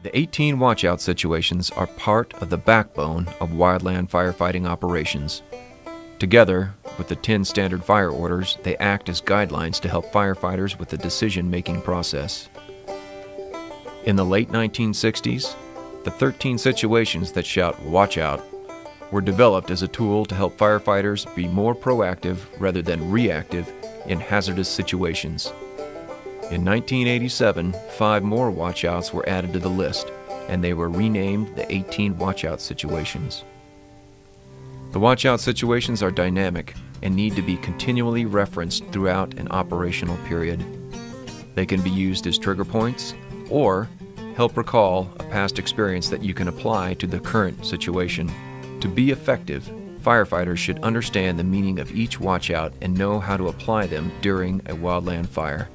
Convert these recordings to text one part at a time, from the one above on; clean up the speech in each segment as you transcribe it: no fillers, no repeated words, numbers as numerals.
The 18 watch-out situations are part of the backbone of wildland firefighting operations. Together with the 10 standard fire orders, they act as guidelines to help firefighters with the decision-making process. In the late 1960s, the 13 situations that shout "Watch out" were developed as a tool to help firefighters be more proactive rather than reactive in hazardous situations. In 1987, 5 more watch-outs were added to the list, and they were renamed the 18 watch-out situations. The watch-out situations are dynamic and need to be continually referenced throughout an operational period. They can be used as trigger points or help recall a past experience that you can apply to the current situation. To be effective, firefighters should understand the meaning of each watch-out and know how to apply them during a wildland fire.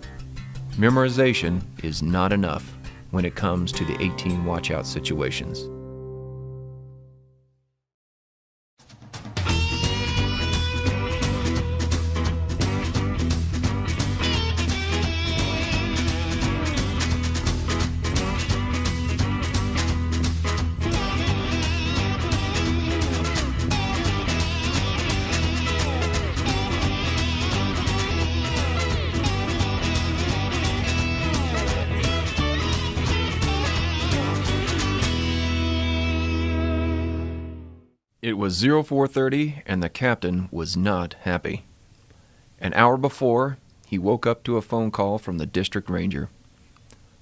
Memorization is not enough when it comes to the 18 watch-out situations. It was 04:30 and the captain was not happy. An hour before, he woke up to a phone call from the district ranger.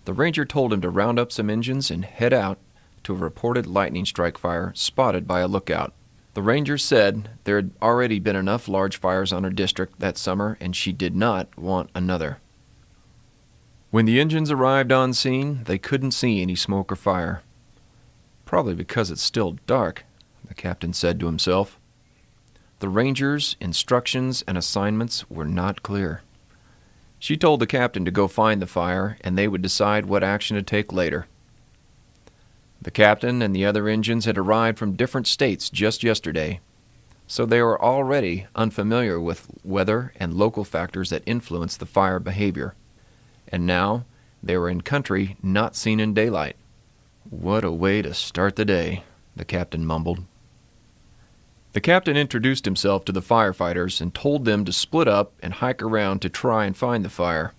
The ranger told him to round up some engines and head out to a reported lightning strike fire spotted by a lookout. The ranger said there had already been enough large fires on her district that summer and she did not want another. When the engines arrived on scene, they couldn't see any smoke or fire. Probably because it's still dark, the captain said to himself. The ranger's instructions and assignments were not clear. She told the captain to go find the fire and they would decide what action to take later. The captain and the other engines had arrived from different states just yesterday, so they were already unfamiliar with weather and local factors that influence the fire behavior. And now they were in country not seen in daylight. What a way to start the day, the captain mumbled. The captain introduced himself to the firefighters and told them to split up and hike around to try and find the fire.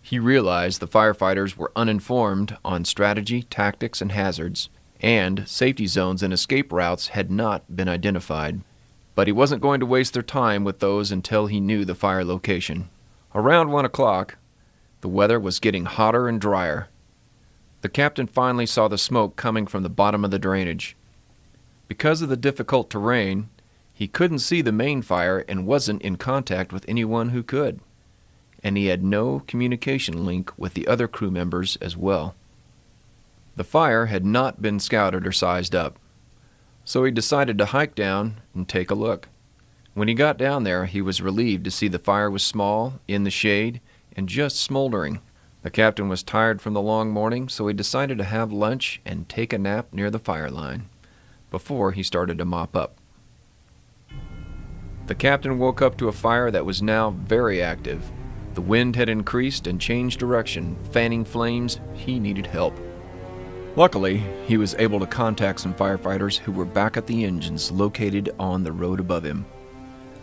He realized the firefighters were uninformed on strategy, tactics, and hazards, and safety zones and escape routes had not been identified. But he wasn't going to waste their time with those until he knew the fire location. Around 1 o'clock, the weather was getting hotter and drier. The captain finally saw the smoke coming from the bottom of the drainage. Because of the difficult terrain, he couldn't see the main fire and wasn't in contact with anyone who could. And he had no communication link with the other crew members as well. The fire had not been scouted or sized up, so he decided to hike down and take a look. When he got down there, he was relieved to see the fire was small, in the shade, and just smoldering. The captain was tired from the long morning, so he decided to have lunch and take a nap near the fire line before he started to mop up. The captain woke up to a fire that was now very active. The wind had increased and changed direction, fanning flames. He needed help. Luckily, he was able to contact some firefighters who were back at the engines located on the road above him.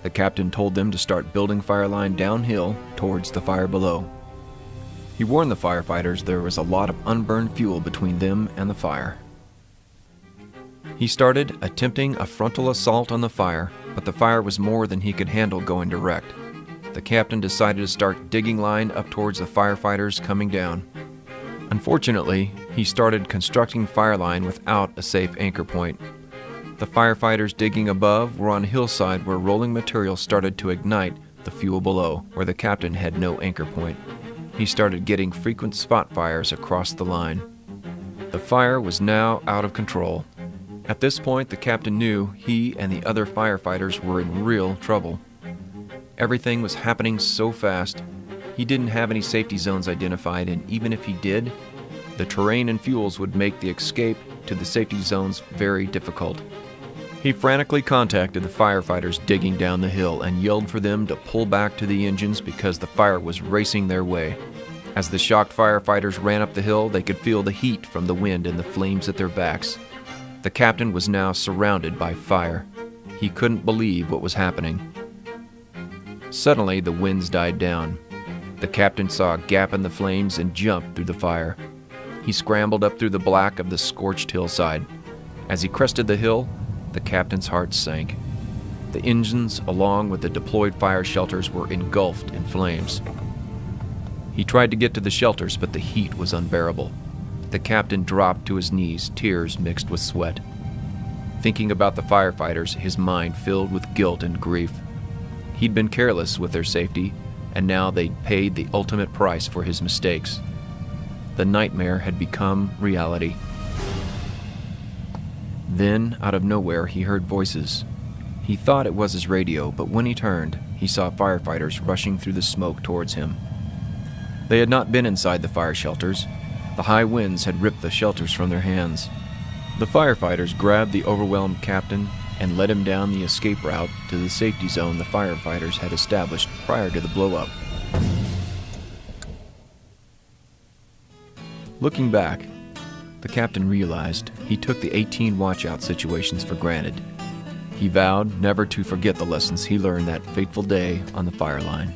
The captain told them to start building fire line downhill towards the fire below. He warned the firefighters there was a lot of unburned fuel between them and the fire. He started attempting a frontal assault on the fire, but the fire was more than he could handle going direct. The captain decided to start digging line up towards the firefighters coming down. Unfortunately, he started constructing fire line without a safe anchor point. The firefighters digging above were on a hillside where rolling material started to ignite the fuel below, where the captain had no anchor point. He started getting frequent spot fires across the line. The fire was now out of control. At this point, the captain knew he and the other firefighters were in real trouble. Everything was happening so fast. He didn't have any safety zones identified, and even if he did, the terrain and fuels would make the escape to the safety zones very difficult. He frantically contacted the firefighters digging down the hill and yelled for them to pull back to the engines because the fire was racing their way. As the shocked firefighters ran up the hill, they could feel the heat from the wind and the flames at their backs. The captain was now surrounded by fire. He couldn't believe what was happening. Suddenly, the winds died down. The captain saw a gap in the flames and jumped through the fire. He scrambled up through the black of the scorched hillside. As he crested the hill, the captain's heart sank. The engines, along with the deployed fire shelters, were engulfed in flames. He tried to get to the shelters, but the heat was unbearable. The captain dropped to his knees, tears mixed with sweat. Thinking about the firefighters, his mind filled with guilt and grief. He'd been careless with their safety, and now they'd paid the ultimate price for his mistakes. The nightmare had become reality. Then, out of nowhere, he heard voices. He thought it was his radio, but when he turned, he saw firefighters rushing through the smoke towards him. They had not been inside the fire shelters. The high winds had ripped the shelters from their hands. The firefighters grabbed the overwhelmed captain and led him down the escape route to the safety zone the firefighters had established prior to the blow-up. Looking back, the captain realized he took the 18 watch-out situations for granted. He vowed never to forget the lessons he learned that fateful day on the fire line.